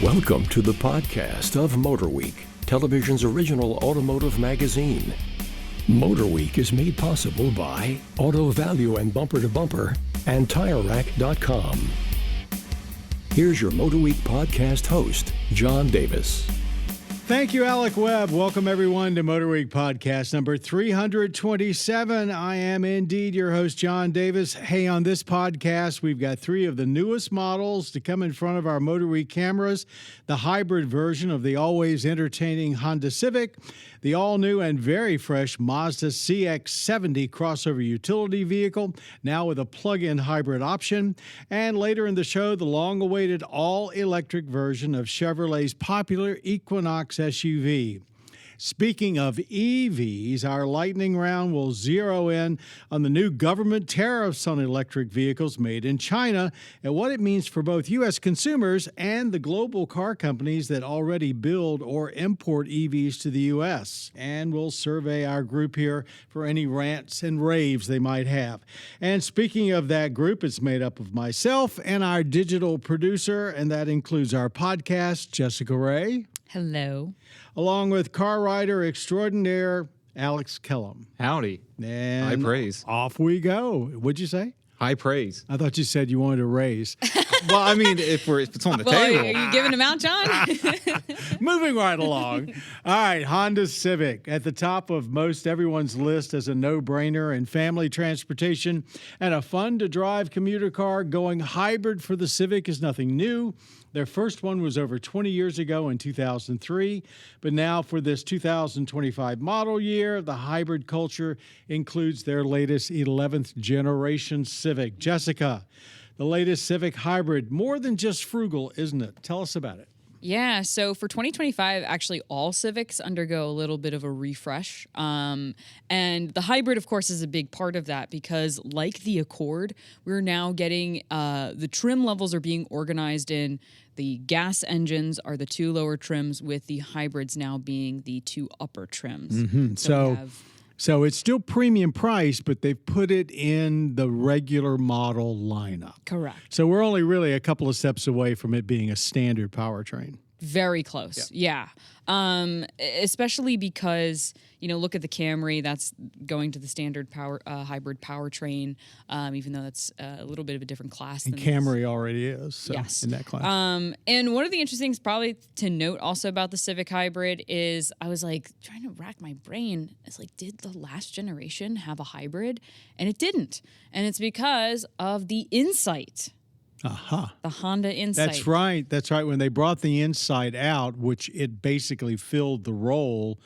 Welcome to the podcast of MotorWeek, television's original automotive magazine. MotorWeek is made possible by Auto Value and Bumper to Bumper and TireRack.com. Here's your MotorWeek podcast host, John Davis. Thank you, Alec Webb. Welcome, everyone, to MotorWeek podcast number 327. I am indeed your host, John Davis. Hey, on this podcast, we've got three of the newest models to come in front of our MotorWeek cameras: the hybrid version of the always entertaining Honda Civic, the all-new and very fresh Mazda CX-70 crossover utility vehicle, now with a plug-in hybrid option, and later in the show, the long-awaited all-electric version of Chevrolet's popular Equinox SUV. Speaking of EVs, our lightning round will zero in on the new government tariffs on electric vehicles made in China and what it means for both U.S. consumers and the global car companies that already build or import EVs to the U.S. And we'll survey our group here for any rants and raves they might have. And speaking of that group, it's made up of myself and our digital producer, and that includes our podcast, Jessica Ray. Hello. Along with car rider extraordinaire Alex Kellum. Howdy. And high praise. Off we go. What'd you say? High praise. I thought you said you wanted to raise. Well, I mean, if it's on the table. Are you giving them out, John? Moving right along. All right, Honda Civic at the top of most everyone's list as a no-brainer in family transportation and a fun-to-drive commuter car. Going hybrid for the Civic is nothing new. Their first one was over 20 years ago in 2003, but now for this 2025 model year, the hybrid culture includes their latest 11th generation Civic. Jessica, the latest Civic Hybrid, more than just frugal, isn't it? Tell us about it. Yeah, so for 2025, actually all Civics undergo a little bit of a refresh. And the hybrid, of course, is a big part of that because like the Accord, we're now getting the trim levels are being organized in the gas engines are the two lower trims, with the hybrids now being the two upper trims. Mm-hmm. So it's still premium price, but they've put it in the regular model lineup. Correct. So we're only really a couple of steps away from it being a standard powertrain. Very close, yeah. Especially because, look at the Camry, that's going to the standard hybrid powertrain, even though that's a little bit of a different class. And Camry already is in that class. And one of the interesting things probably to note also about the Civic Hybrid is I was like trying to rack my brain. It's like, did the last generation have a hybrid? And it didn't. And it's because of the Insight. The Honda Insight. That's right. When they brought the Insight out, which it basically filled the role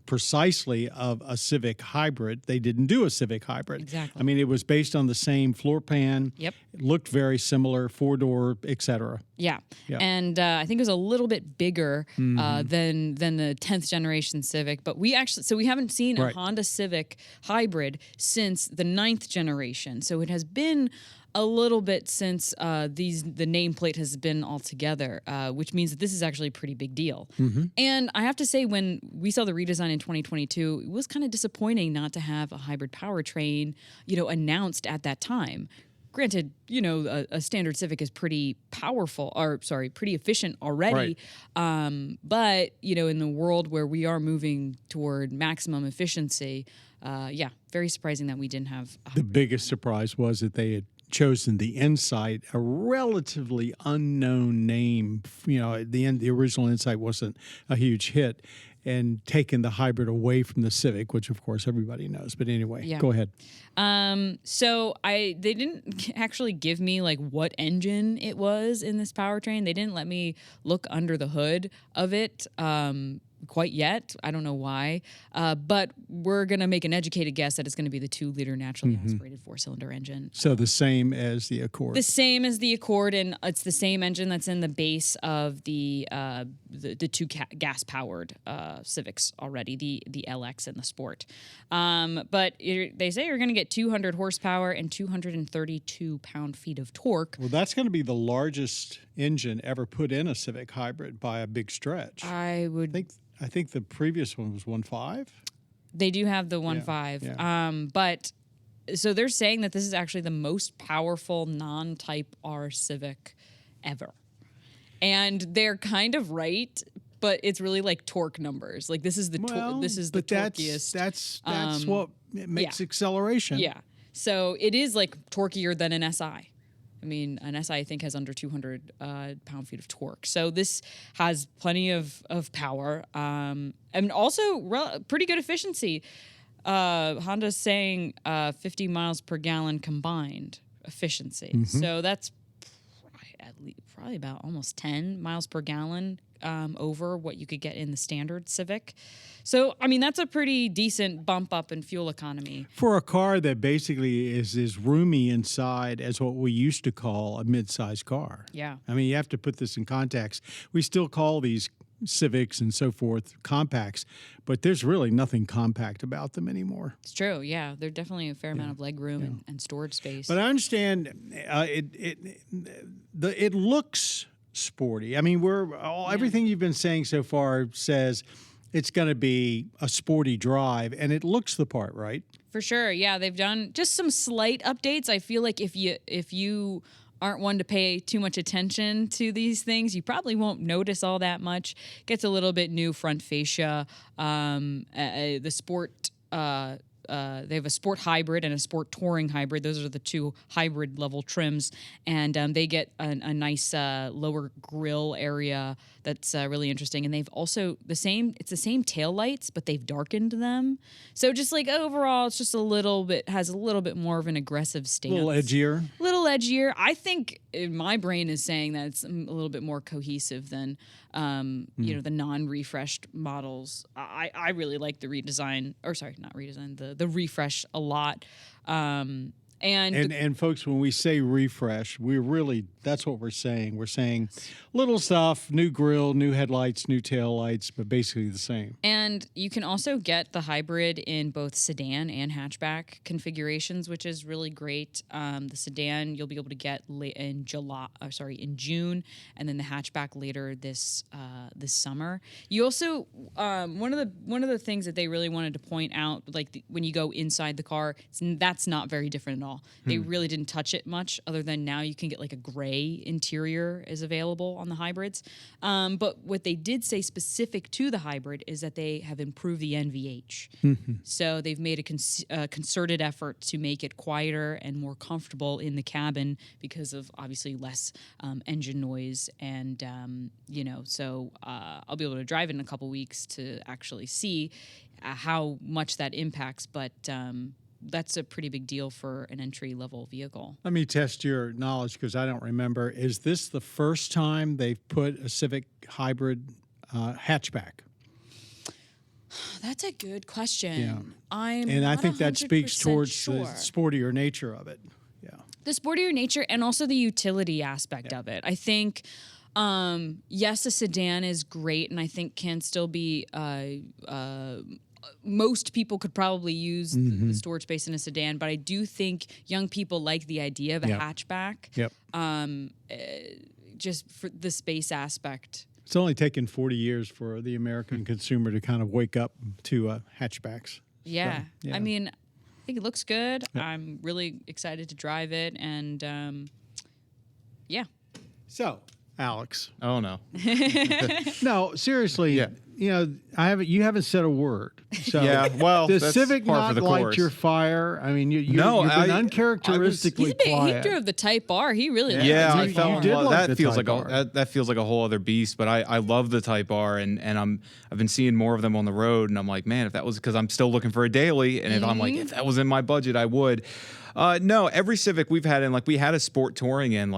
precisely of a Civic Hybrid, they didn't do a Civic Hybrid. Exactly. I mean, it was based on the same floor pan. Yep. It looked very similar, four-door, etc. Yeah. And I think it was a little bit bigger than the 10th generation Civic. But we haven't seen a Honda Civic Hybrid since the 9th generation. So it has been a little bit since the nameplate has been all together, which means that this is actually a pretty big deal. Mm-hmm. And I have to say, when we saw the redesign in 2022, it was kind of disappointing not to have a hybrid powertrain, announced at that time. Granted, a standard Civic is pretty pretty efficient already. Right. But, in the world where we are moving toward maximum efficiency, very surprising that we didn't have a hybrid. The biggest surprise was that they had chosen the Insight, a relatively unknown name. The original Insight wasn't a huge hit, and taken the hybrid away from the Civic, which of course everybody knows. But anyway, Go ahead. So they didn't actually give me like what engine it was in this powertrain. They didn't let me look under the hood of it. Quite yet. I don't know why. But we're going to make an educated guess that it's going to be the 2-liter naturally aspirated 4-cylinder engine. So the same as the Accord. The same as the Accord, and it's the same engine that's in the base of the two gas-powered Civics already, the LX and the Sport. But they say you're going to get 200 horsepower and 232 pound-feet of torque. Well, that's going to be the largest engine ever put in a Civic Hybrid by a big stretch. I think the previous one was 1.5. They do have the 1.5. Yeah. But so they're saying that this is actually the most powerful non-Type R Civic ever. and they're kind of right. But it's really like torque numbers. Like this is the torquiest. That's what makes acceleration. Yeah. So it is like torquier than an SI. I mean, an SI I think has under 200 pound-feet of torque. So this has plenty of power and also pretty good efficiency. Honda's saying 50 miles per gallon combined efficiency. Mm-hmm. So that's probably about almost 10 miles per gallon over what you could get in the standard Civic. So, I mean, that's a pretty decent bump up in fuel economy. For a car that basically is as roomy inside as what we used to call a mid-size car. Yeah. I mean, you have to put this in context. We still call these Civics and so forth compacts, but there's really nothing compact about them anymore. It's true, yeah. There's definitely a fair amount of leg room and storage space. But I understand it looks sporty. I mean, everything you've been saying so far says it's going to be a sporty drive, and it looks the part, right? For sure, yeah. They've done just some slight updates. I feel like if you aren't one to pay too much attention to these things, you probably won't notice all that much. Gets a little bit new front fascia. The sport, they have a sport hybrid and a sport touring hybrid. Those are the two hybrid level trims, and they get a nice lower grille area that's really interesting. And they've also it's the same tail lights, but they've darkened them. So just like overall, it's just has a little bit more of an aggressive stance. A little edgier. I think my brain is saying that it's a little bit more cohesive than the non-refreshed models. I really like the redesign, or sorry, not redesign, the refresh a lot. And folks, when we say refresh, that's what we're saying. We're saying little stuff, new grille, new headlights, new tail lights, but basically the same. And you can also get the hybrid in both sedan and hatchback configurations, which is really great. The sedan you'll be able to get in June, and then the hatchback later this summer. You also one of the things that they really wanted to point out, like when you go inside the car, that's not very different at all. They really didn't touch it much, other than now you can get like a gray interior is available on the hybrids. But what they did say specific to the hybrid is that they have improved the NVH. Mm-hmm. So they've made a concerted effort to make it quieter and more comfortable in the cabin because of obviously less engine noise. And, so I'll be able to drive it in a couple weeks to actually see how much that impacts. But that's a pretty big deal for an entry-level vehicle. Let me test your knowledge because I don't remember. Is this the first time they've put a Civic Hybrid hatchback? That's a good question. Yeah. I think that speaks towards sure. the sportier nature of it. Yeah. The sportier nature and also the utility aspect of it. I think, yes, a sedan is great, and I think can still be most people could probably use the storage space in a sedan, but I do think young people like the idea of a hatchback. Yep. Just for the space aspect. It's only taken 40 years for the American consumer to kind of wake up to hatchbacks. Yeah. So, yeah. I mean, I think it looks good. Yep. I'm really excited to drive it, and yeah. So, Alex. Oh, no. No, seriously. Yeah. You haven't said a word. So yeah, well, does that's Civic par not for the light course. your fire? I mean, you've been uncharacteristically quiet. He drove the Type R. He really yeah, liked I felt that feels like that feels like a whole other beast. But I love the Type R, and I've been seeing more of them on the road, and I'm like, man, if that was because I'm still looking for a daily, and if that was in my budget, I would. No, every Civic we've had we had a sport touring in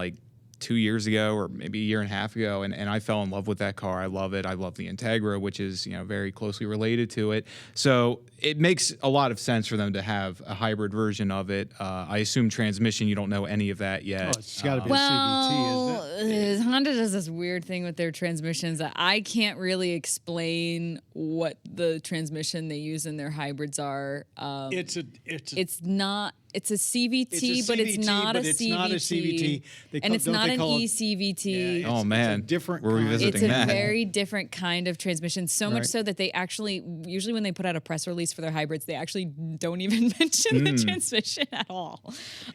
2 years ago or maybe a year and a half ago, and I fell in love with that car. I love it. I love the Integra, which is very closely related to it. So it makes a lot of sense for them to have a hybrid version of it. I assume transmission, you don't know any of that yet. Oh, it's got to be a CVT, isn't it? Honda does this weird thing with their transmissions that I can't really explain what the transmission they use in their hybrids are. It's not It's a CVT, but it's not a CVT. And it's not an eCVT. Yeah, Oh man, different. We're revisiting It's a that. very different kind of transmission. So much so that they actually, usually when they put out a press release for their hybrids, they actually don't even mention the transmission at all.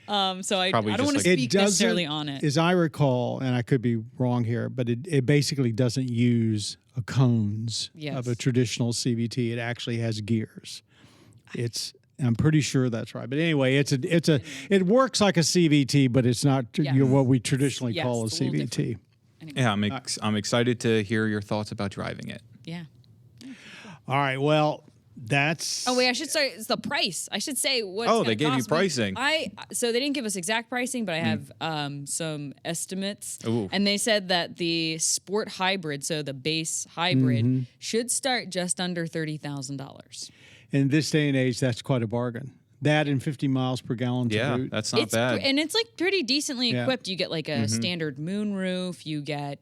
So I don't want to speak necessarily on it. As I recall, and I could be wrong here, but it basically doesn't use a cones of a traditional CVT. It actually has gears. I'm pretty sure that's right. But anyway, it works like a CVT, but it's not what we traditionally call a CVT. Anyway. Yeah, I'm excited to hear your thoughts about driving it. Yeah. All right. Well, that's. Oh wait, I should start. It's the price. I should say what. Oh, they gave you pricing. So they didn't give us exact pricing, but I have some estimates. Ooh. And they said that the sport hybrid, so the base hybrid, should start just under $30,000. In this day and age, that's quite a bargain. That and 50 miles per gallon to boot. That's not bad. And it's like pretty decently equipped. You get like a standard moonroof. You get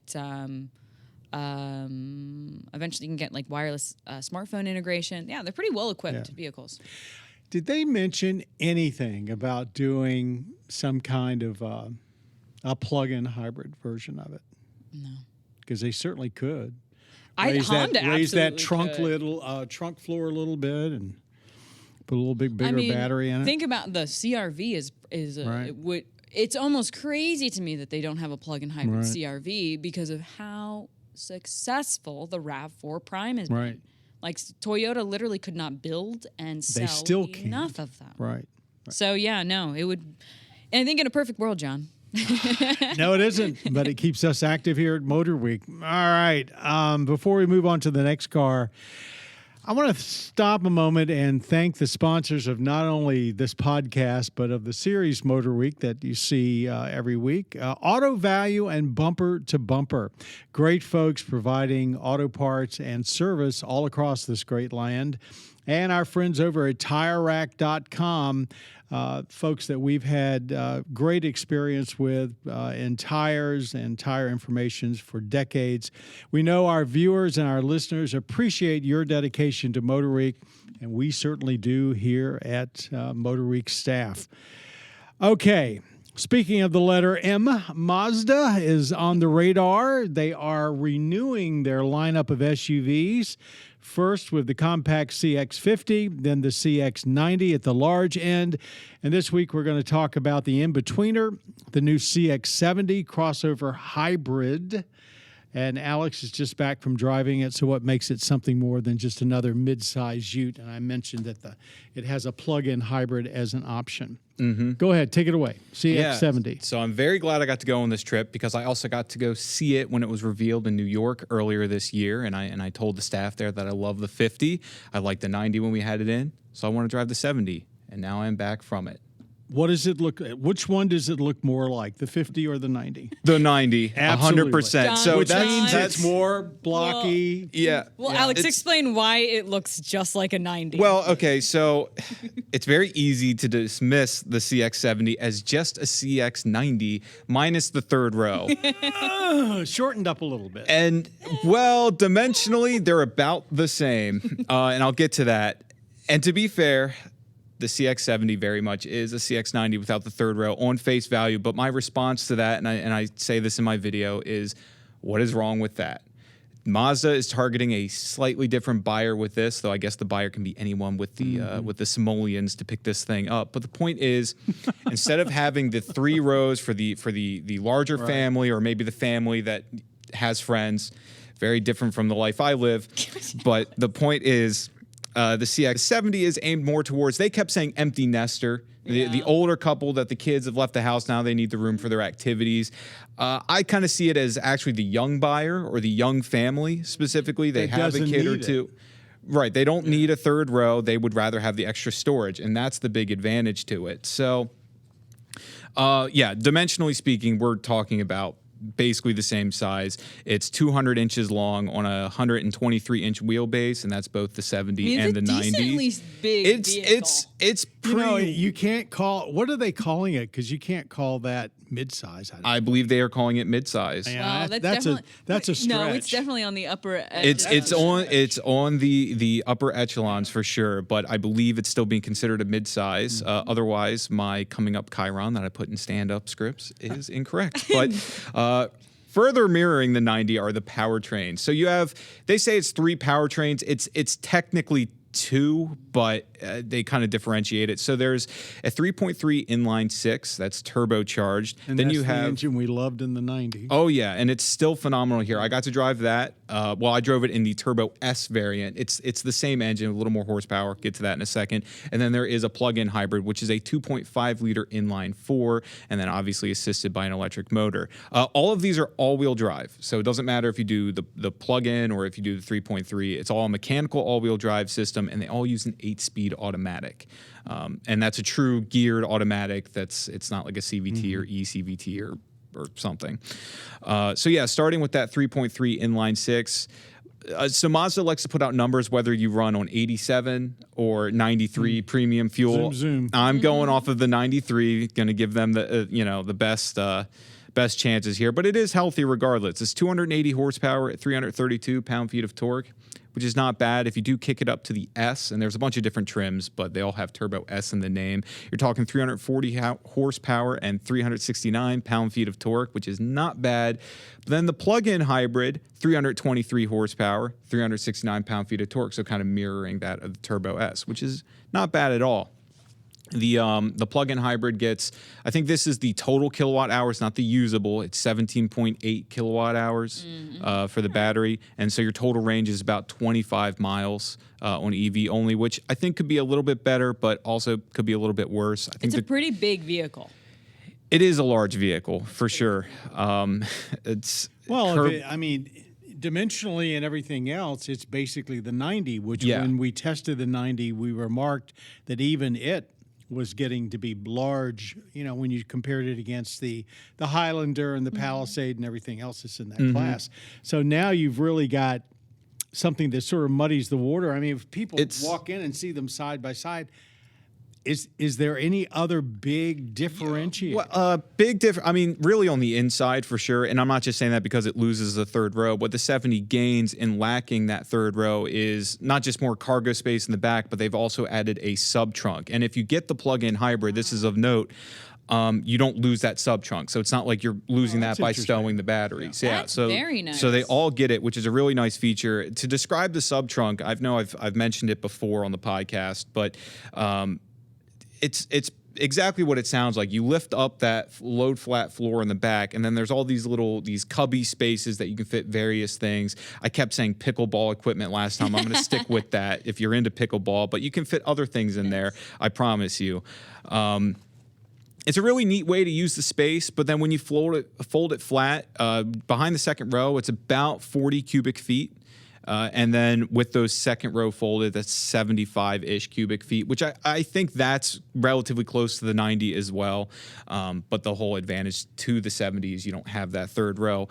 eventually you can get like wireless smartphone integration. Yeah, they're pretty well equipped vehicles. Did they mention anything about doing some kind of a plug-in hybrid version of it? No. Because they certainly could. Honda raise that absolutely trunk floor a little bit and put a little bigger battery in it. Think about the CRV it's almost crazy to me that they don't have a plug-in hybrid CRV because of how successful the RAV4 Prime has been. Like Toyota literally could not build and sell enough of them. Right. So it would. And I think in a perfect world, John. No, it isn't, but it keeps us active here at MotorWeek. All right. Before we move on to the next car, I want to stop a moment and thank the sponsors of not only this podcast, but of the series MotorWeek that you see every week. Auto Value and Bumper to Bumper. Great folks providing auto parts and service all across this great land. And our friends over at TireRack.com, folks that we've had great experience with in tires and tire information for decades. We know our viewers and our listeners appreciate your dedication to MotorWeek, and we certainly do here at MotorWeek staff. Okay. Speaking of the letter M, Mazda is on the radar. They are renewing their lineup of SUVs. First with the compact CX-50, then the CX-90 at the large end. And this week we're going to talk about the in-betweener, the new CX-70 crossover hybrid. And Alex is just back from driving it, so what makes it something more than just another mid-size ute? And I mentioned that it has a plug-in hybrid as an option. Go ahead, take it away. CX-70. Yeah, so I'm very glad I got to go on this trip because I also got to go see it when it was revealed in New York earlier this year. And I told the staff there that I love the 50. I liked the 90 when we had it in, so I want to drive the 70. And now I'm back from it. What does it look? Which one does it look more like, the 50 or the 90? The 90, 100%. So which means it's more blocky. Well, Alex, explain why it looks just like a 90. Well, okay, so it's very easy to dismiss the CX-70 as just a CX-90 minus the third row. Shortened up a little bit. And, well, dimensionally, they're about the same. And I'll get to that. And to be fair, the CX-70 very much is a CX-90 without the third row on face value. But my response to that, and I say this in my video, is what is wrong with that? Mazda is targeting a slightly different buyer with this, though I guess the buyer can be anyone with the simoleons to pick this thing up. But the point is, instead of having the 3 rows for the larger family, or maybe the family that has friends, very different from the life I live. But the point is, the CX-70 is aimed more towards, they kept saying empty nester, the older couple that the kids have left the house, now they need the room for their activities. I kind of see it as actually the young buyer or the young family specifically. They have a kid or two. Right, they don't need a third row. They would rather have the extra storage, and that's the big advantage to it. So, dimensionally speaking, we're talking about basically the same size. It's 200 inches long on a 123-inch wheelbase, and that's both the 70 and the 90. Decently big vehicle. It's pretty. You can't call. What are they calling it? Because you can't call that midsize. I believe they are calling it midsize. Yeah, Well, that's a stretch. No, it's definitely on the upper edge. It's on the upper echelons for sure, but I believe it's still being considered a midsize. Otherwise, my coming up Chiron that I put in stand-up scripts is incorrect. But further mirroring the 90 are the powertrains. So they say it's 3 powertrains. It's technically 2, but they kind of differentiate it. So there's a 3.3 inline 6 that's turbocharged. And then that's you have the engine we loved in the 90. Oh yeah, and it's still phenomenal here. I got to drive that. I drove it in the Turbo S variant. It's the same engine, a little more horsepower. Get to that in a second. And then there is a plug-in hybrid, which is a 2.5 liter inline 4, and then obviously assisted by an electric motor. All of these are all-wheel drive, so it doesn't matter if you do the plug-in or if you do the 3.3. It's all a mechanical all-wheel drive system, and they all use an 8-speed automatic. And that's a true geared automatic. It's not like a CVT or eCVT or something. So yeah, starting with that 3.3 inline 6. So Mazda likes to put out numbers whether you run on 87 or 93 premium fuel. Zoom. I'm going off of the 93, going to give them the best chances here, but it is healthy regardless. It's 280 horsepower at 332 pound-feet of torque, which is not bad. If you do kick it up to the S, and there's a bunch of different trims, but they all have Turbo S in the name, you're talking 340 horsepower and 369 pound-feet of torque, which is not bad. But then the plug-in hybrid, 323 horsepower, 369 pound-feet of torque, so kind of mirroring that of the Turbo S, which is not bad at all. The plug-in hybrid gets, I think this is the total kilowatt hours, not the usable. It's 17.8 kilowatt hours for the battery. And so your total range is about 25 miles on EV only, which I think could be a little bit better, but also could be a little bit worse. I think It's a pretty big vehicle. It is a large vehicle, for sure. Dimensionally and everything else, it's basically the 90, which when we tested the 90, we remarked that even it was getting to be large, when you compared it against the Highlander and the Palisade and everything else that's in that class. So now you've really got something that sort of muddies the water. I mean, if people walk in and see them side by side, is there any other big differentiator? Well, I mean, really on the inside for sure. And I'm not just saying that because it loses the third row. What the 70 gains in lacking that third row is not just more cargo space in the back, but they've also added a sub trunk. And if you get the plug-in hybrid, this is of note, you don't lose that sub trunk. So it's not like you're losing that by stowing the battery. That's very nice. So they all get it, which is a really nice feature. To describe the sub trunk, I've mentioned it before on the podcast, but it's exactly what it sounds like. You lift up that load flat floor in the back, and then there's all these cubby spaces that you can fit various things. I kept saying pickleball equipment last time. I'm going to stick with that if you're into pickleball, but you can fit other things in there, I promise you. It's a really neat way to use the space, but then when you fold it flat, behind the second row, it's about 40 cubic feet. And then with those second row folded, that's 75-ish cubic feet, which I think that's relatively close to the 90 as well. But the whole advantage to the 70 is you don't have that third row.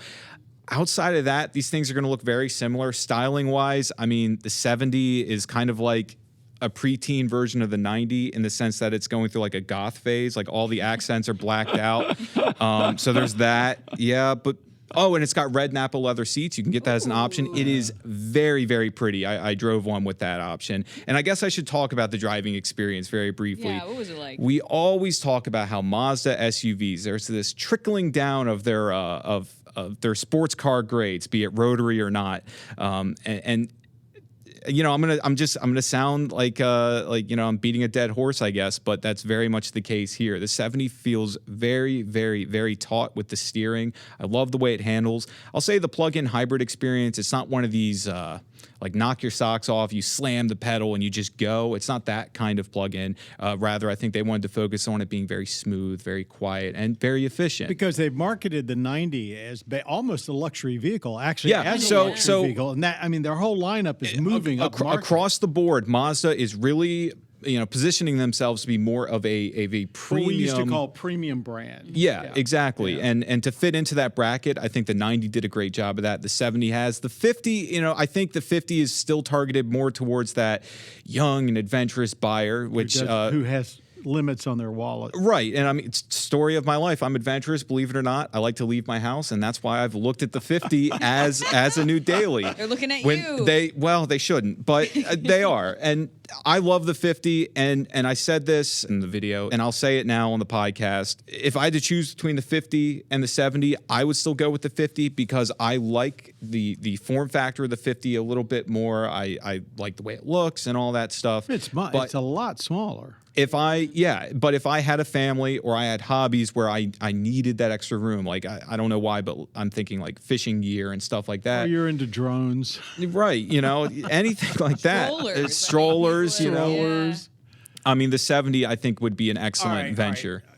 Outside of that, these things are going to look very similar. Styling-wise, I mean, the 70 is kind of like a preteen version of the 90 in the sense that it's going through like a goth phase. Like all the accents are blacked out. So there's that. Yeah, but... Oh, and it's got red Napa leather seats. You can get that as an option. It is very, very pretty. I drove one with that option. And I guess I should talk about the driving experience very briefly. Yeah, what was it like? We always talk about how Mazda SUVs, there's this trickling down of their sports car grades, be it rotary or not. I'm gonna sound like I'm beating a dead horse, I guess, but that's very much the case here. The 70 feels very, very, very taut with the steering. I love the way it handles. I'll say the plug-in hybrid experience, it's not one of these like knock your socks off, you slam the pedal and you just go. It's not that kind of plug-in. Rather, I think they wanted to focus on it being very smooth, very quiet, and very efficient. Because they've marketed the 90 as almost a luxury vehicle, actually, a luxury vehicle. And that, I mean, their whole lineup is moving up market. Across the board, Mazda is really positioning themselves to be more of a premium. What we used to call premium brand. Yeah, exactly. Yeah. And to fit into that bracket, I think the 90 did a great job of that. The 70 has. The 50, I think the 50 is still targeted more towards that young and adventurous buyer, which who has limits on their wallet. Right. And I mean, it's story of my life. I'm adventurous, believe it or not. I like to leave my house, and that's why I've looked at the 50 as a new daily. They're looking at you. They shouldn't, but they are. And I love the 50, and I said this in the video, and I'll say it now on the podcast. If I had to choose between the 50 and the 70, I would still go with the 50 because I like the form factor of the 50 a little bit more. I like the way it looks and all that stuff. It's a lot smaller. But if I had a family or I had hobbies where I needed that extra room, like I don't know why, but I'm thinking like fishing gear and stuff like that. Or you're into drones. Right. Anything like that. Strollers. Yeah. I mean, the 70 I think would be an excellent venture. Right.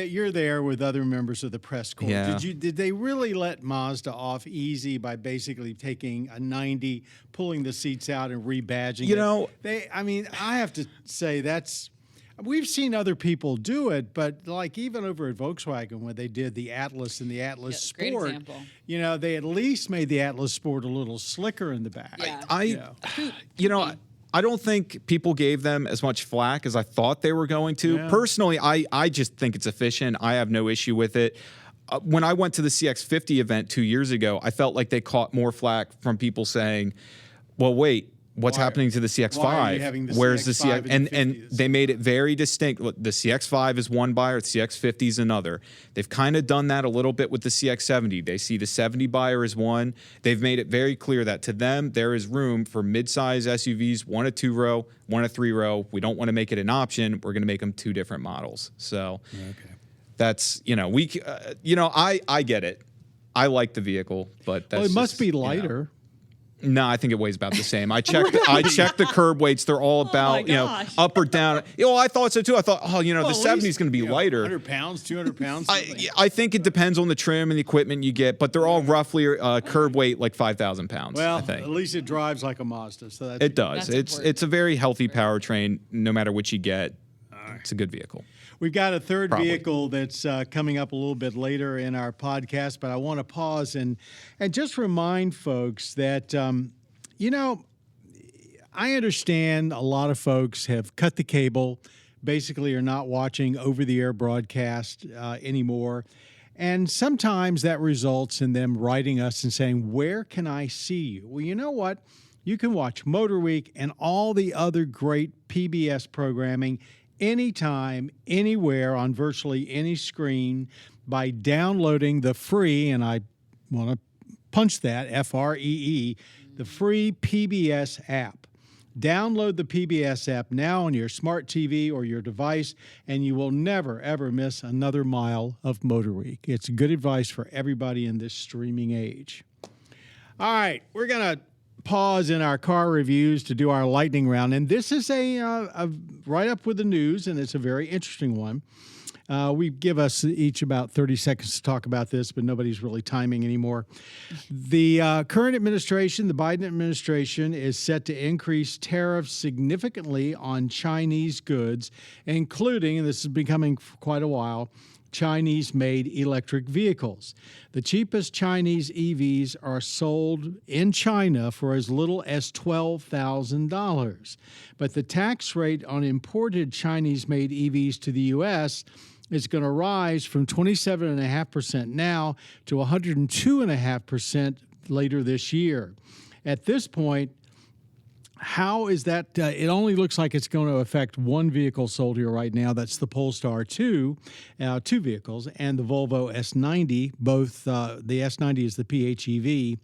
You're there with other members of the press corps. Yeah. Did they really let Mazda off easy by basically taking a 90, pulling the seats out and rebadging it? I have to say we've seen other people do it, but like even over at Volkswagen when they did the Atlas and the Atlas Sport, great example. They at least made the Atlas Sport a little slicker in the back. Yeah. I don't think people gave them as much flack as I thought they were going to. Yeah. Personally, I just think it's efficient. I have no issue with it. When I went to the CX-50 event 2 years ago, I felt like they caught more flack from people saying, well, wait, what's happening to the CX-5? Why are you having the Where's CX-5 the CX? and And they made it very distinct. Look, the CX-5 is one buyer, the CX-50 is another. They've kind of done that a little bit with the CX-70. They see the 70 buyer as one. They've made it very clear that to them there is room for mid-size SUVs, one a 2-row, one a 3-row. We don't want to make it an option. We're going to make them two different models. So that's I get it. I like the vehicle, but that's it must be lighter. No, I think it weighs about the same. I checked. I checked the curb weights. They're all about up or down. I thought so too. I thought, the 70 is going to be lighter. 100 pounds, 200 pounds. I think it depends on the trim and the equipment you get, but they're all roughly curb weight like 5,000 pounds. Well, I think. At least it drives like a Mazda, so that's it does. It's a very healthy powertrain, no matter which you get. It's a good vehicle. We've got a third vehicle that's coming up a little bit later in our podcast, but I want to pause and just remind folks that, I understand a lot of folks have cut the cable, basically are not watching over-the-air broadcast anymore. And sometimes that results in them writing us and saying, where can I see you? Well, you know what? You can watch MotorWeek and all the other great PBS programming anytime, anywhere, on virtually any screen by downloading the free, and I want to punch that, Free, the free PBS app. Download the PBS app now on your smart TV or your device, and you will never, ever miss another mile of MotorWeek. It's good advice for everybody in this streaming age. All right, we're going to pause in our car reviews to do our lightning round, and this is a right up with the news, and it's a very interesting one. We give us each about 30 seconds to talk about this, but nobody's really timing anymore. The current administration, the Biden administration, is set to increase tariffs significantly on Chinese goods, including, and this has been coming for quite a while, Chinese-made electric vehicles. The cheapest Chinese EVs are sold in China for as little as $12,000. But the tax rate on imported Chinese-made EVs to the U.S. is going to rise from 27.5% now to 102.5% later this year. At this point, how is that? It only looks like it's going to affect one vehicle sold here right now. That's the Polestar 2, two vehicles, and the Volvo S90. Both the S90 is the PHEV.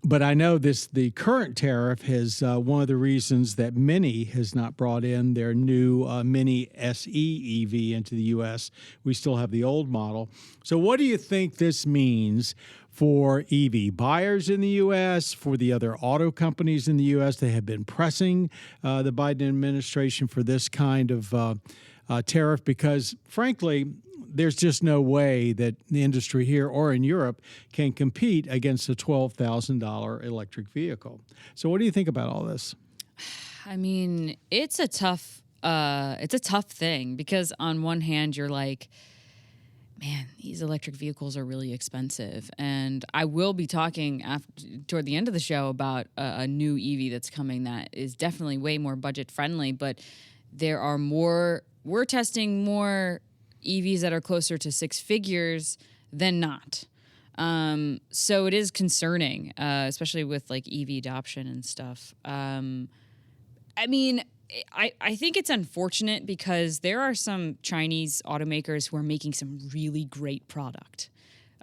But I know the current tariff has one of the reasons that Mini has not brought in their new Mini SE EV into the U.S. We still have the old model. So what do you think this means for EV buyers in the U.S., for the other auto companies in the U.S.? They have been pressing the Biden administration for this kind of tariff because, frankly, there's just no way that the industry here or in Europe can compete against a $12,000 electric vehicle. So what do you think about all this? I mean, it's a tough thing because on one hand you're like, man, these electric vehicles are really expensive, and I will be talking toward the end of the show about a new EV that's coming that is definitely way more budget friendly. But we're testing more EVs that are closer to six figures than not. So it is concerning, especially with like EV adoption and stuff. I mean, I think it's unfortunate because there are some Chinese automakers who are making some really great product,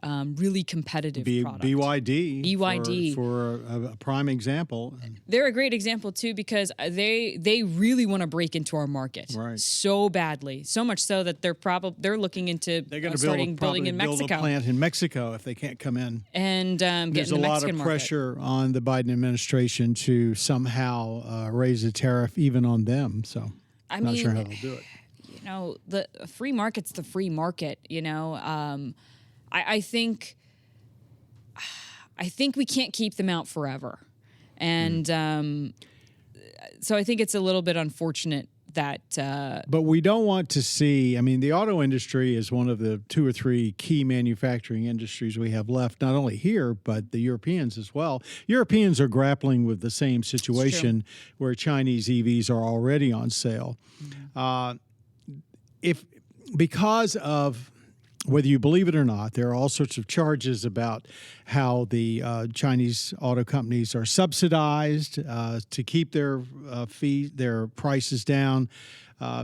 really competitive product. BYD for a prime example. They're a great example too because they really want to break into our market so badly, so much so that they're looking into building in Mexico. Build a plant in Mexico if they can't come in. And there's a lot of pressure on the Biden administration to somehow raise a tariff even on them. So I'm not sure how they'll do it. You know, the free market's the free market. You know. I think we can't keep them out forever, and so I think it's a little bit unfortunate that. But we don't want to see. I mean, the auto industry is one of the 2 or 3 key manufacturing industries we have left, not only here but the Europeans as well. Europeans are grappling with the same situation where Chinese EVs are already on sale. Because of whether you believe it or not, there are all sorts of charges about how the Chinese auto companies are subsidized to keep their prices down.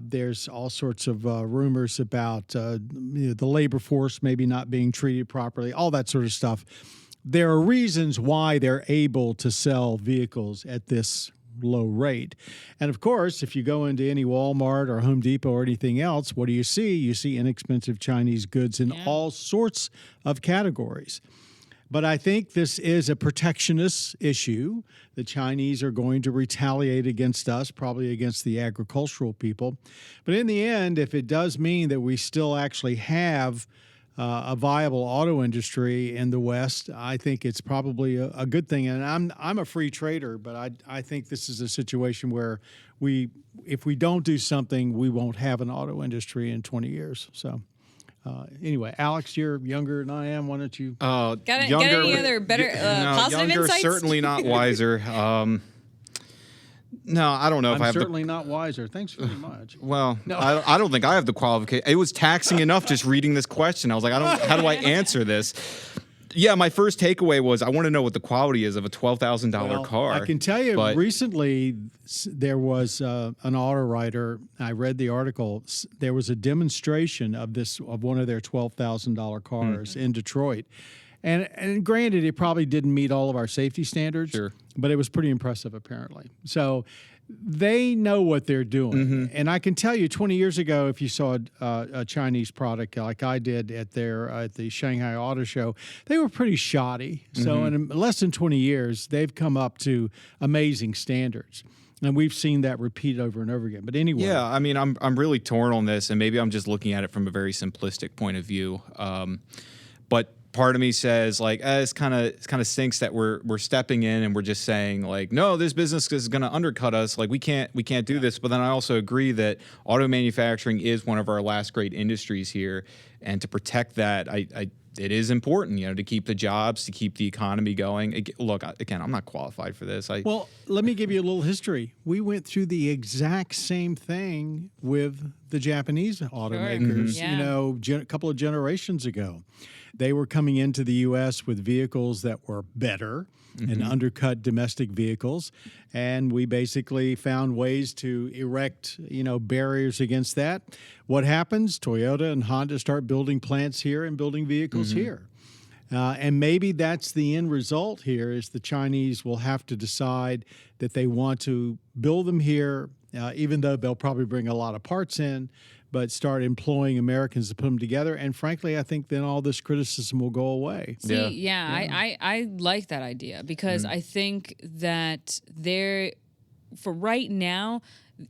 There's all sorts of rumors about the labor force maybe not being treated properly, all that sort of stuff. There are reasons why they're able to sell vehicles at this low rate. And of course, if you go into any Walmart or Home Depot or anything else, what do you see? You see inexpensive Chinese goods in all sorts of categories. But I think this is a protectionist issue. The Chinese are going to retaliate against us, probably against the agricultural people. But in the end, if it does mean that we still actually have a viable auto industry in the West, I think it's probably a good thing. And I'm a free trader, but I think this is a situation where if we don't do something, we won't have an auto industry in 20 years. So anyway, Alex, you're younger than I am. Why don't you? Got any other better positive younger, insights? Certainly not wiser. No, I don't know if I have. Certainly not wiser. Thanks very much. Well, no. I don't think I have the qualification. It was taxing enough just reading this question. I was like, how do I answer this? Yeah, my first takeaway was I want to know what the quality is of a $12,000 car. I can tell you, recently there was an auto writer. I read the article. There was a demonstration of one of their $12,000 cars in Detroit. And granted, it probably didn't meet all of our safety standards, but it was pretty impressive, apparently. So they know what they're doing. And I can tell you, 20 years ago, if you saw a Chinese product like I did at the Shanghai Auto Show, they were pretty shoddy. So in less than 20 years, they've come up to amazing standards. And we've seen that repeat over and over again. But anyway. Yeah, I mean, I'm really torn on this, and maybe I'm just looking at it from a very simplistic point of view. But part of me says like, it's kind of stinks that we're stepping in and we're just saying like, no, this business is going to undercut us. Like we can't do this. But then I also agree that auto manufacturing is one of our last great industries here, and to protect that, it is important, to keep the jobs, to keep the economy going. Look, again, I'm not qualified for this. Well, let me give you a little history. We went through the exact same thing with the Japanese automakers, a couple of generations ago. They were coming into the U.S. with vehicles that were better and undercut domestic vehicles, and we basically found ways to erect, barriers against that. What happens? Toyota and Honda start building plants here and building vehicles here. And maybe that's the end result here is the Chinese will have to decide that they want to build them here, even though they'll probably bring a lot of parts in, but start employing Americans to put them together. And frankly, I think then all this criticism will go away. I like that idea because I think that for right now,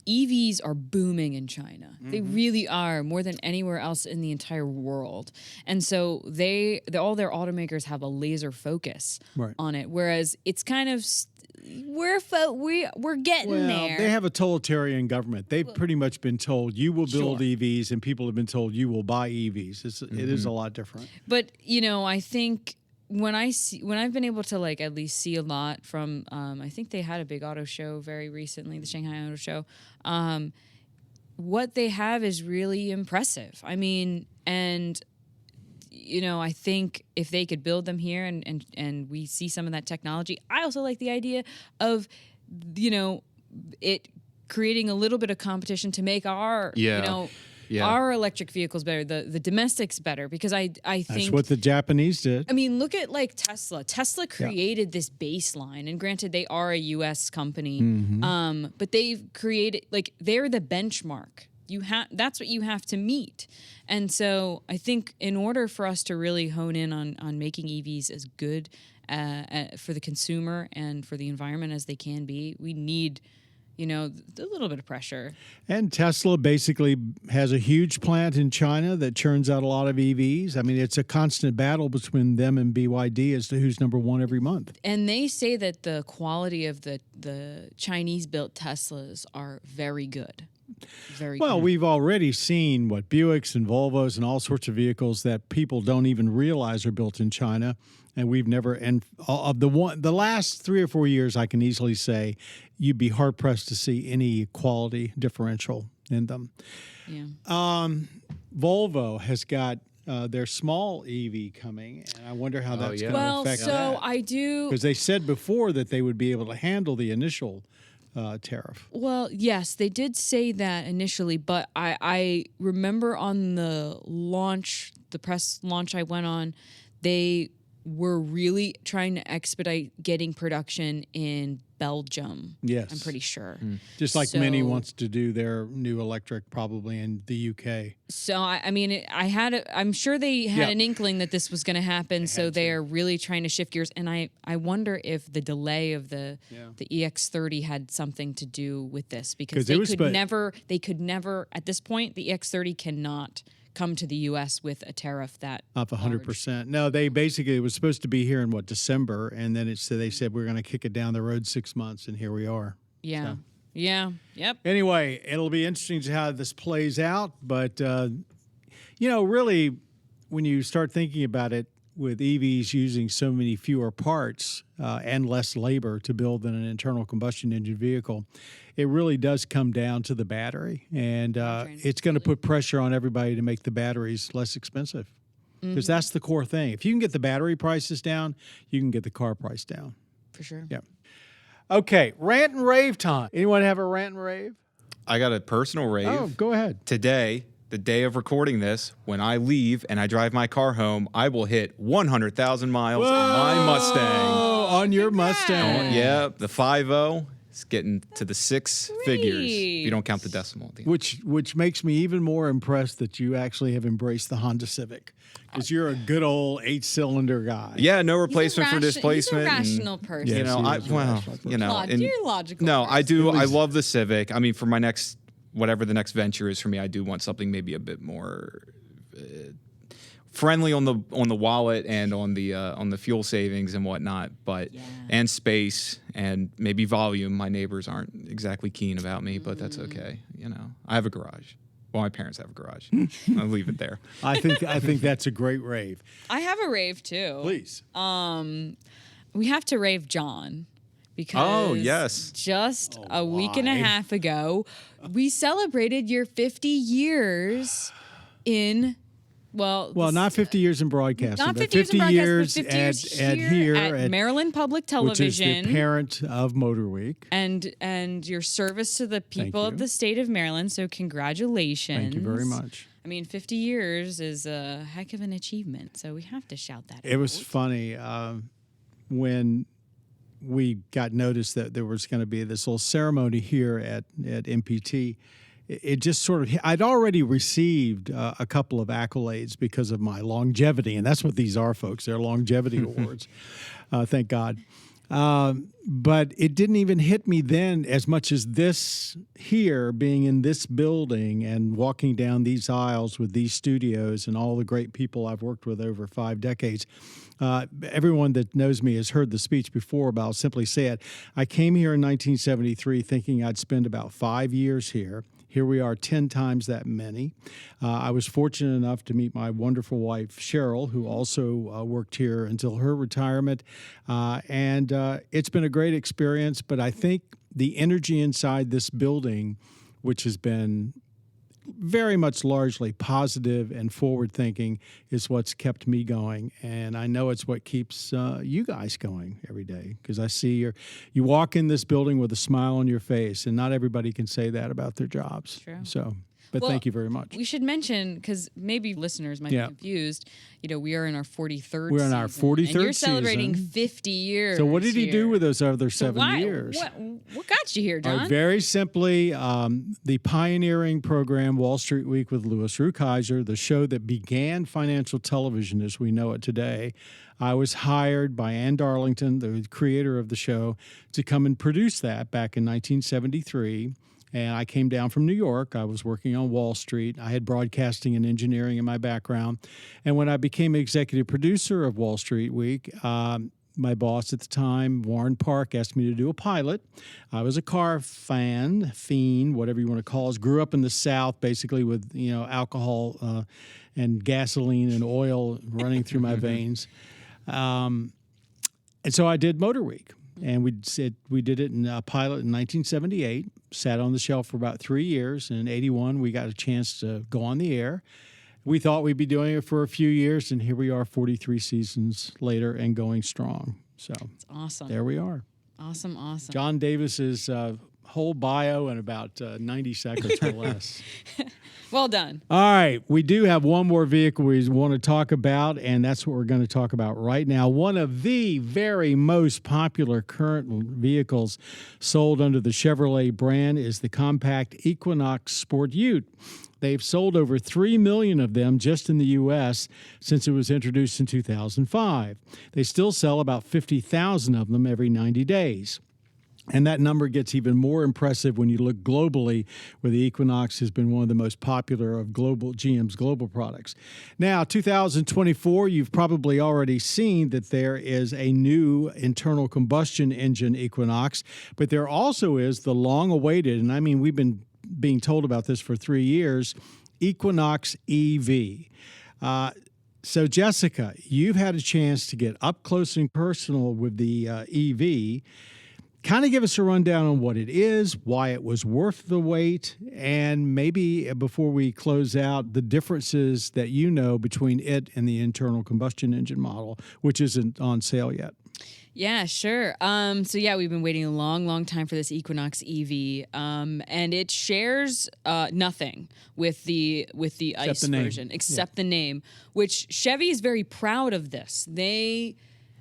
EVs are booming in China. They really are, more than anywhere else in the entire world. And so all their automakers have a laser focus on it, whereas it's kind of we're getting there. They have a totalitarian government. They've pretty much been told you will build EVs, and people have been told you will buy EVs. It is a lot different. But I think when I've been able to at least see a lot from I think they had a big auto show very recently, the Shanghai Auto Show. What they have is really impressive. I mean, and I think if they could build them here and we see some of that technology, I also like the idea of, it creating a little bit of competition to make our, our electric vehicles better, the domestics better, because I think that's what the Japanese did. I mean, look at Tesla. Tesla created this baseline, and granted, they are a U.S. company, but they've created they're the benchmark. That's what you have to meet. And so I think in order for us to really hone in on making EVs as good for the consumer and for the environment as they can be, we need a little bit of pressure. And Tesla basically has a huge plant in China that churns out a lot of EVs. I mean, it's a constant battle between them and BYD as to who's number one every month. And they say that the quality of the Chinese-built Teslas are very good. Very well, good. We've already seen Buicks and Volvos and all sorts of vehicles that people don't even realize are built in China, and we've never. And of the last 3 or 4 years, I can easily say you'd be hard pressed to see any quality differential in them. Yeah. Volvo has got their small EV coming, and I wonder how that's going to affect that. I do, because they said before that they would be able to handle the initial tariff. Well, yes, they did say that initially, but I remember on the press launch I went on, they were really trying to expedite getting production in Belgium. Yes. I'm pretty sure. Just like Mini wants to do their new electric probably in the UK. So, I'm sure they had an inkling that this was going to happen, so they are really trying to shift gears. And I wonder if the delay of the EX30 had something to do with this, because they could never, at this point, the EX30 cannot come to the U.S. with a tariff that up 100%. No, it was supposed to be here in December, and then they said we're going to kick it down the road 6 months, and here we are. Yeah. So. Yeah. Yep. Anyway, it'll be interesting to see how this plays out, but really, when you start thinking about it, with EVs using so many fewer parts and less labor to build than an internal combustion engine vehicle, it really does come down to the battery. And it's going to put pressure on everybody to make the batteries less expensive, because that's the core thing. If you can get the battery prices down, you can get the car price down. For sure. Yeah. Okay, rant and rave time. Anyone have a rant and rave? I got a personal rave. Oh, go ahead. Today, the day of recording this, when I leave and I drive my car home, I will hit 100,000 miles in my Mustang. On your Mustang. Yeah, the 5.0. It's getting to the six figures, if you don't count the decimal. Which makes me even more impressed that you actually have embraced the Honda Civic, because you're a good old 8-cylinder guy. Yeah, no replacement for displacement. He's a rational person. You're logical. No, I do. I love the Civic. I mean, for my next, whatever the next venture is for me, I do want something maybe a bit more friendly on the wallet and on the fuel savings and whatnot, and space and maybe volume. My neighbors aren't exactly keen about me, but that's okay. I have a garage. Well, my parents have a garage. I'll leave it there. I think that's a great rave. I have a rave too. Please. We have to rave John, because just a week and a half ago, we celebrated your 50 years in. Well, not 50 years in broadcasting, not but 50 years at Maryland Public Television, which is the parent of MotorWeek, and your service to the people of the state of Maryland. So congratulations! Thank you very much. I mean, 50 years is a heck of an achievement, so we have to shout that out. It was funny when we got notice that there was going to be this little ceremony here at MPT. It just sort of, I'd already received a couple of accolades because of my longevity, and that's what these are, folks. They're longevity awards, thank God. But it didn't even hit me then as much as this here, being in this building and walking down these aisles with these studios and all the great people I've worked with over 5 decades. Everyone that knows me has heard the speech before, but I'll simply say it. I came here in 1973 thinking I'd spend about 5 years here. Here we are 10 times that many. I was fortunate enough to meet my wonderful wife, Cheryl, who also worked here until her retirement. And it's been a great experience, but I think the energy inside this building, which has been very much largely positive and forward-thinking, is what's kept me going. And I know it's what keeps you guys going every day, because I see you walk in this building with a smile on your face, and not everybody can say that about their jobs. True. So, but thank you very much. We should mention, because maybe listeners might be confused, we are in our 43rd We're in our 43rd season. And you're celebrating season. 50 years. So what did he do with those other So 7 years? What got you here, John? Very simply, the pioneering program, Wall Street Week with Louis Rukeyser, the show that began financial television as we know it today. I was hired by Ann Darlington, the creator of the show, to come and produce that back in 1973. And I came down from New York. I was working on Wall Street. I had broadcasting and engineering in my background. And when I became executive producer of Wall Street Week, my boss at the time, Warren Park, asked me to do a pilot. I was a car fiend, whatever you want to call it. Grew up in the South, basically with alcohol and gasoline and oil running through my veins. And so I did MotorWeek. And we did it in a pilot in 1978, sat on the shelf for about 3 years. And in 81, we got a chance to go on the air. We thought we'd be doing it for a few years, and here we are 43 seasons later and going strong. So it's awesome. There we are. Awesome. John Davis's whole bio in about 90 seconds or less. Well done. All right. We do have one more vehicle we want to talk about, and that's what we're going to talk about right now. One of the very most popular current vehicles sold under the Chevrolet brand is the compact Equinox Sport Ute. They've sold over 3 million of them just in the U.S. since it was introduced in 2005. They still sell about 50,000 of them every 90 days. And that number gets even more impressive when you look globally, where the Equinox has been one of the most popular of GM's global products. Now, 2024, you've probably already seen that there is a new internal combustion engine Equinox, but there also is the long-awaited, and I mean, we've been being told about this for 3 years, Equinox EV. So, Jessica, you've had a chance to get up close and personal with the EV. Kind of give us a rundown on what it is, why it was worth the wait, and maybe before we close out, the differences that you know between it and the internal combustion engine model, which isn't on sale yet. Yeah, sure. We've been waiting a long time for this Equinox EV, and it shares nothing with the ICE version, except the name, which Chevy is very proud of this.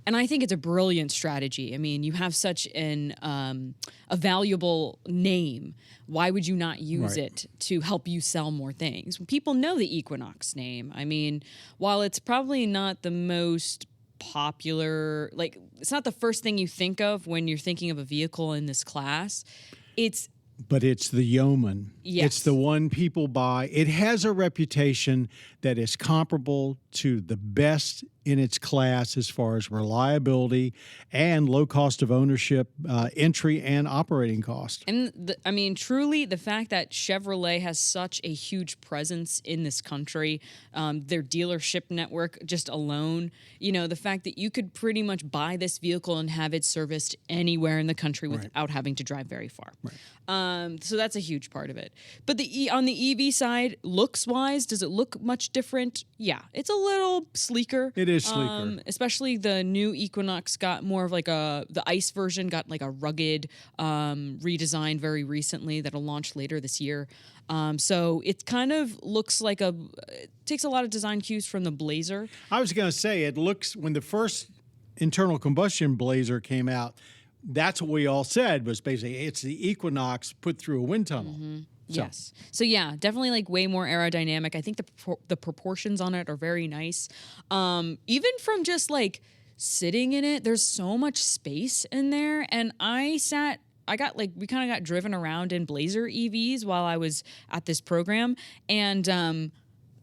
And I think it's a brilliant strategy. I mean, you have such a valuable name. Why would you not use it to help you sell more things? People know the Equinox name. I mean, while it's probably not the most popular, it's not the first thing you think of when you're thinking of a vehicle in this class, But it's the yeoman. Yes. It's the one people buy. It has a reputation that is comparable to the best in its class as far as reliability and low cost of ownership, entry and operating cost. And truly, the fact that Chevrolet has such a huge presence in this country, their dealership network just alone, the fact that you could pretty much buy this vehicle and have it serviced anywhere in the country without having to drive very far. Right. So that's a huge part of it. But on the EV side, looks-wise, does it look much different? Yeah, it's a little sleeker. It is sleeker. Especially the new Equinox got more of the ICE version got like a rugged redesign very recently that'll launch later this year. So it kind of looks like it takes a lot of design cues from the Blazer. I was going to say, it looks, when the first internal combustion Blazer came out, that's what we all said was basically it's the Equinox put through a wind tunnel. Mm-hmm. Yes. So yeah, definitely way more aerodynamic. I think the proportions on it are very nice. Even from just sitting in it, there's so much space in there. And we kind of got driven around in Blazer EVs while I was at this program. And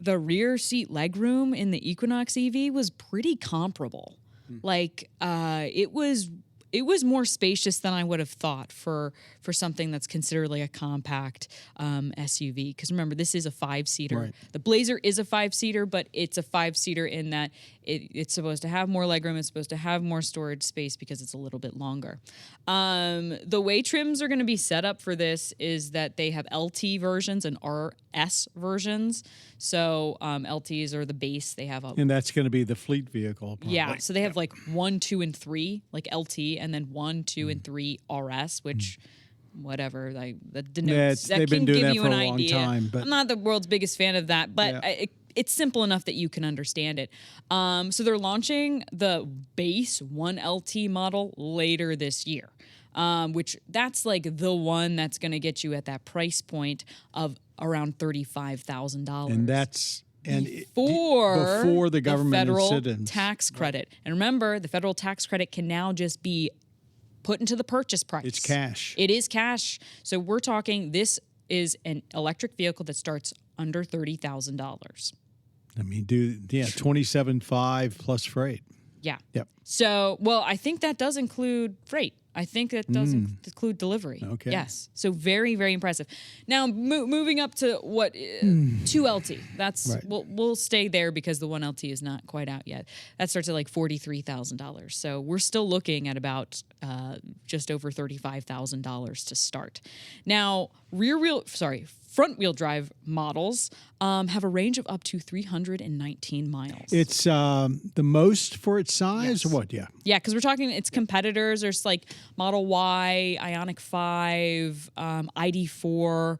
the rear seat legroom in the Equinox EV was pretty comparable. It was more spacious than I would have thought for something that's considered like a compact SUV. Because remember, this is a 5-seater. Right. The Blazer is a 5-seater, but it's a 5-seater in that it's supposed to have more legroom. It's supposed to have more storage space because it's a little bit longer. The way trims are going to be set up for this is that they have LT versions and RS versions. So LTs are the base. They have and that's going to be the fleet vehicle. Probably. Yeah, so they have like 1, 2, and 3, like LT, and then 1, 2, and 3 RS, which whatever, like that denotes that they've can been doing give that you for an a long idea. time, but I'm not the world's biggest fan of that, but it's simple enough that you can understand it. So they're launching the base 1LT model later this year. Which that's like the one that's going to get you at that price point of around $35,000. And that's before the government federal incentives. tax credit. And remember, the federal tax credit can now just be put into the purchase price. It's cash. It is cash. So we're talking, this is an electric vehicle that starts under $30,000. I mean, 27.5 plus freight. Yeah. Yep. So, well, I think that does include freight. I think that does include delivery. Okay. Yes. So very, very impressive. Now, moving up to what 2LT. That's right. we'll stay there because the 1LT is not quite out yet. That starts at like $43,000. So we're still looking at about just over $35,000 to start. Now, front wheel drive models have a range of up to 319 miles. It's the most for its size, Yes. or what? Yeah. Yeah, because we're talking its competitors. There's like Model Y, Ioniq 5, ID4.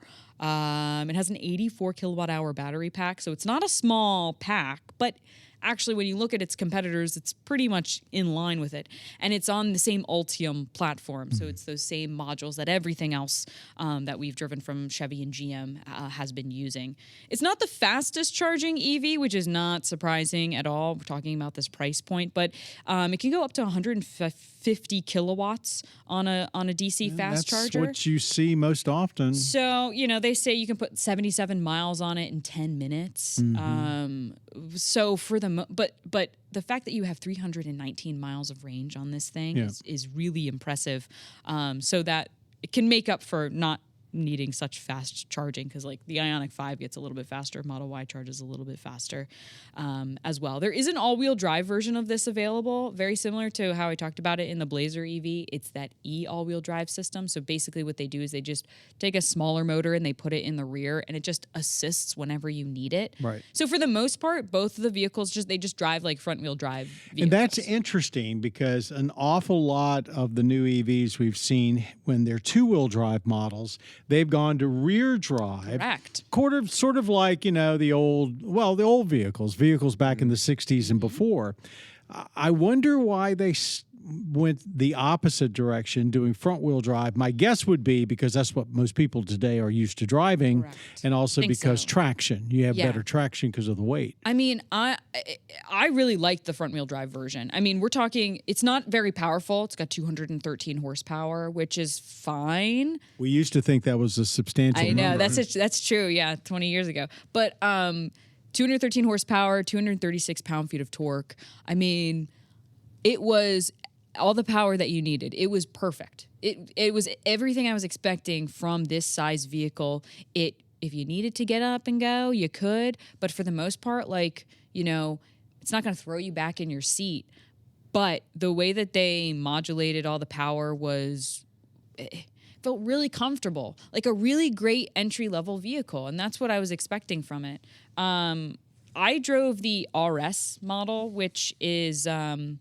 It has an 84 kilowatt hour battery pack, so it's not a small pack, but actually when you look at its competitors, it's pretty much in line with it. And it's on the same Ultium platform, so it's those same modules that everything else that we've driven from Chevy and GM has been using. It's not the fastest charging EV, which is not surprising at all. We're talking about this price point, but it can go up to 150 kilowatts on a DC fast charger. That's what you see most often. So, they say you can put 77 miles on it in 10 minutes. So but the fact that you have 319 miles of range on this thing is really impressive. So that it can make up for not needing such fast charging, because like the Ioniq 5 gets a little bit faster, Model Y charges a little bit faster as well. There is an all-wheel drive version of this available, very similar to how I talked about it in the Blazer EV. It's that all-wheel drive system. So basically what they do is they just take a smaller motor and they put it in the rear, and it just assists whenever you need it. Right. So for the most part, both of the vehicles they just drive like front-wheel drive vehicles. And that's interesting because an awful lot of the new EVs we've seen, when they're two-wheel drive models, they've gone to rear drive. Correct. Sort of like, the old vehicles back in the 60s and before. I wonder why they went the opposite direction, doing front-wheel drive. My guess would be because that's what most people today are used to driving. Correct. And also because so. Traction. You have better traction because of the weight. I mean, I really like the front-wheel drive version. I mean, we're talking, it's not very powerful. It's got 213 horsepower, which is fine. We used to think that was a substantial I know, number. that's true, yeah, 20 years ago. But 213 horsepower, 236 pound-feet of torque. I mean, it was all the power that you needed. It was perfect. It was everything I was expecting from this size vehicle. If you needed to get up and go, you could. But for the most part, it's not going to throw you back in your seat. But the way that they modulated all the power felt really comfortable, like a really great entry-level vehicle. And that's what I was expecting from it. I drove the RS model, which is on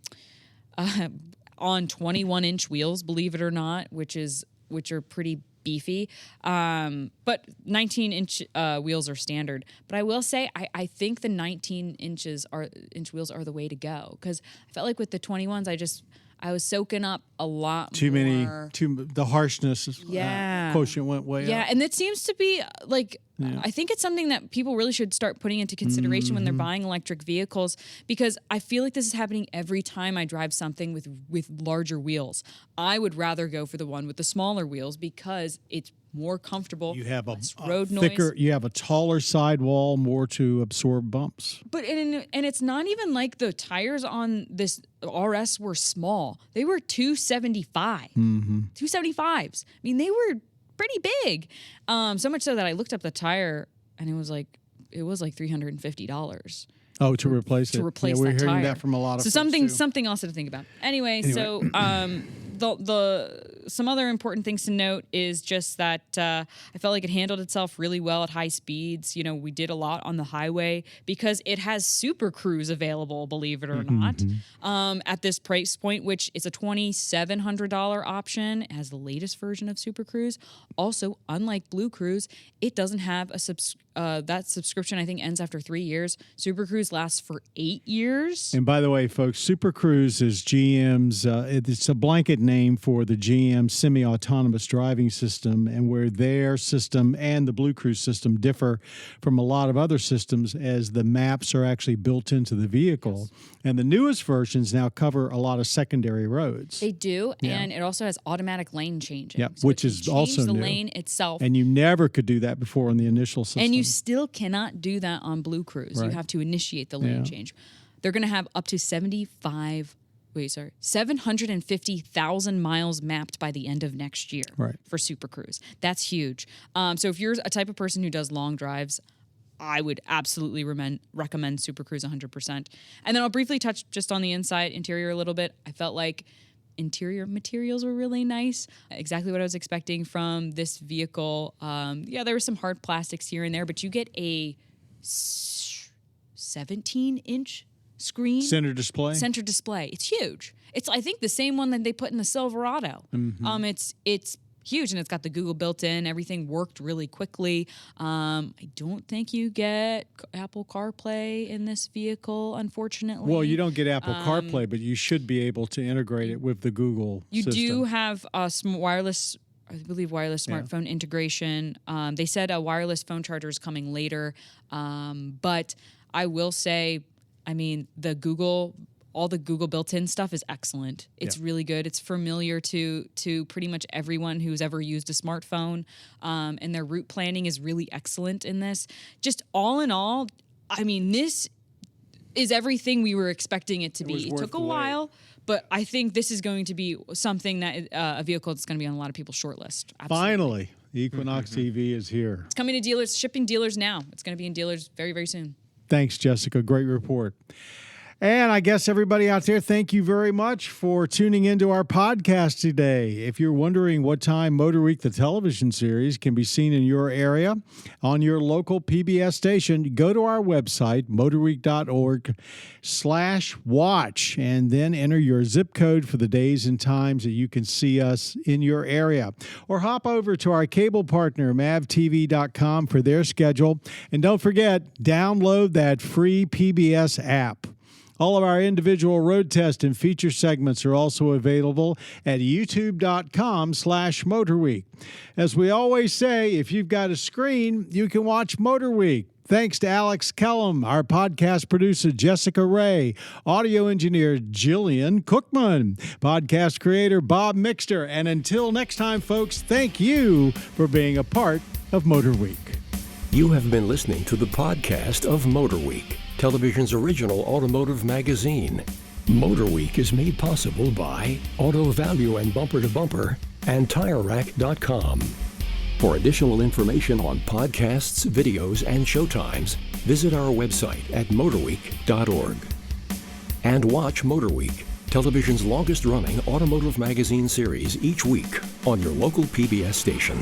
21-inch wheels, believe it or not, which are pretty beefy. But 19-inch wheels are standard. But I will say, I think the 19-inch wheels are the way to go, because I felt like with the 21s, I was soaking up a lot more. The harshness quotient went way up. Yeah, and it seems to be like I think it's something that people really should start putting into consideration when they're buying electric vehicles, because I feel like this is happening every time I drive something with larger wheels. I would rather go for the one with the smaller wheels because it's more comfortable. You have a road thicker, noise. you have a taller sidewall, more to absorb bumps. But and it's not even like the tires on this RS were small. They were 275. 275s. I mean, they were pretty big. So much so that I looked up the tire and it was like $350. Oh, to replace it. To replace we're that hearing tire. that from a lot of so folks something else to think about. Anyway. So some other important things to note is just that I felt like it handled itself really well at high speeds. You know, we did a lot on the highway because it has Super Cruise available, believe it or not, at this price point, which is a $2,700 option. It has the latest version of Super Cruise. Also, unlike Blue Cruise, it doesn't have that subscription, I think, ends after 3 years. Super Cruise lasts for 8 years. And by the way, folks, Super Cruise is GM's, it's a blanket name for the GM semi-autonomous driving system, and where their system and the Blue Cruise system differ from a lot of other systems, as the maps are actually built into the vehicle. Yes. And the newest versions now cover a lot of secondary roads. They do, and it also has automatic lane changing. Yep, so which is also the new. lane itself. And you never could do that before on the initial system. And you still cannot do that on Blue Cruise. Right. You have to initiate the lane change. They're going to have up to 750,000 miles mapped by the end of next year for Super Cruise. That's huge. So if you're a type of person who does long drives, I would absolutely recommend Super Cruise 100%. And then I'll briefly touch just on the inside interior a little bit. I felt like interior materials were really nice. Exactly what I was expecting from this vehicle. There were some hard plastics here and there, but you get a 17-inch screen. Center display. It's huge. It's, I think, the same one that they put in the Silverado. It's huge, and it's got the Google built in. Everything worked really quickly. I don't think you get Apple CarPlay in this vehicle, unfortunately. Well, you don't get Apple CarPlay, but you should be able to integrate it with the Google system. You do have some wireless smartphone integration. They said a wireless phone charger is coming later, but I will say, I mean, all the Google built-in stuff is excellent. It's really good. It's familiar to pretty much everyone who's ever used a smartphone, and their route planning is really excellent in this. Just all in all, I mean, this is everything we were expecting it to be. It took a while, but I think this is going to be something that a vehicle that's going to be on a lot of people's short list. Absolutely. Finally, the Equinox EV is here. It's coming to dealers, shipping dealers now. It's going to be in dealers very, very soon. Thanks, Jessica. Great report. And I guess everybody out there, thank you very much for tuning into our podcast today. If you're wondering what time MotorWeek, the television series, can be seen in your area on your local PBS station, go to our website, motorweek.org/watch, and then enter your zip code for the days and times that you can see us in your area. Or hop over to our cable partner, mavtv.com, for their schedule. And don't forget, download that free PBS app. All of our individual road test and feature segments are also available at youtube.com/MotorWeek. As we always say, if you've got a screen, you can watch MotorWeek. Thanks to Alex Kellum, our podcast producer, Jessica Ray, audio engineer, Jillian Cookman, podcast creator, Bob Mixter. And until next time, folks, thank you for being a part of MotorWeek. You have been listening to the podcast of MotorWeek, television's original automotive magazine. MotorWeek is made possible by Auto Value and Bumper to Bumper and TireRack.com. For additional information on podcasts, videos, and showtimes, visit our website at motorweek.org. And watch MotorWeek, television's longest-running automotive magazine series, each week on your local PBS station.